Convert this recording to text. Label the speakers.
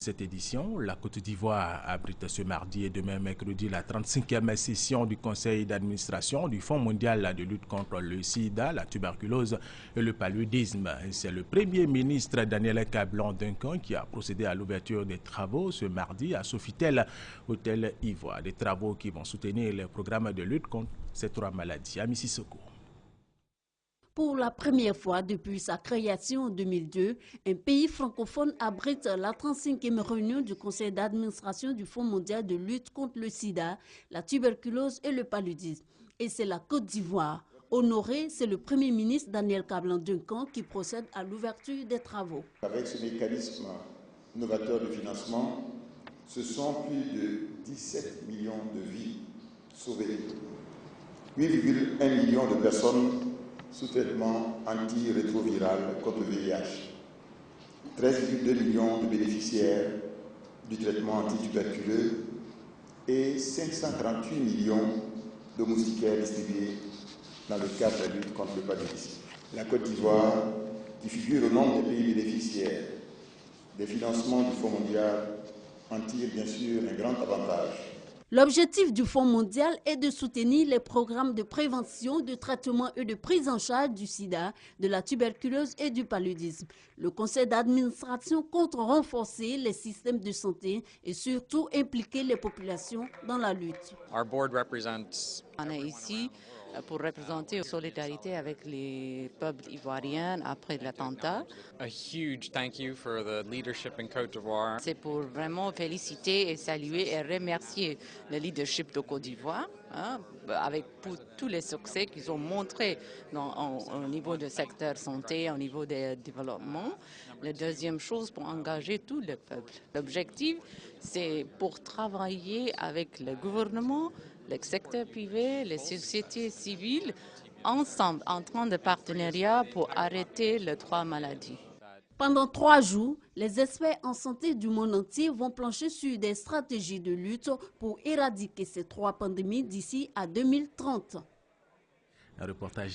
Speaker 1: Cette édition, la Côte d'Ivoire abrite ce mardi et demain mercredi la 35e session du conseil d'administration du Fonds mondial de lutte contre le sida, la tuberculose et le paludisme. C'est le Premier ministre Daniel Kablan-Duncan qui a procédé à l'ouverture des travaux ce mardi à Sofitel, Hôtel Ivoire. Des travaux qui vont soutenir le programme de lutte contre ces trois maladies. Amy Sissoko.
Speaker 2: Pour la première fois depuis sa création en 2002, un pays francophone abrite la 35e réunion du conseil d'administration du Fonds mondial de lutte contre le sida, la tuberculose et le paludisme. Et c'est la Côte d'Ivoire. Honoré, c'est le Premier ministre Daniel Kablan-Duncan qui procède à l'ouverture des travaux.
Speaker 3: Avec ce mécanisme novateur de financement, ce sont plus de 17 millions de vies sauvées, 8,1 millions de personnes sous traitement antirétroviral contre le VIH, 13,2 millions de bénéficiaires du traitement antituberculeux et 538 millions de moustiquaires distribués dans le cadre de la lutte contre le paludisme. La Côte d'Ivoire, qui figure au nombre des pays bénéficiaires des financements du Fonds mondial, en tire bien sûr un grand avantage.
Speaker 2: L'objectif du Fonds mondial est de soutenir les programmes de prévention, de traitement et de prise en charge du sida, de la tuberculose et du paludisme. Le conseil d'administration compte renforcer les systèmes de santé et surtout impliquer les populations dans la lutte.
Speaker 4: On est ici pour représenter la solidarité avec les peuples ivoiriens après l'attentat. C'est pour vraiment féliciter et saluer et remercier le leadership de Côte d'Ivoire avec pour tous les succès qu'ils ont montrés au niveau du secteur santé, au niveau du développement. La deuxième chose, pour engager tout le peuple. L'objectif, c'est pour travailler avec le gouvernement, le secteur privé, les sociétés civiles, ensemble, en train de partenariat pour arrêter les trois maladies.
Speaker 2: Pendant 3 jours, les experts en santé du monde entier vont plancher sur des stratégies de lutte pour éradiquer ces trois pandémies d'ici à 2030.
Speaker 1: Un reportage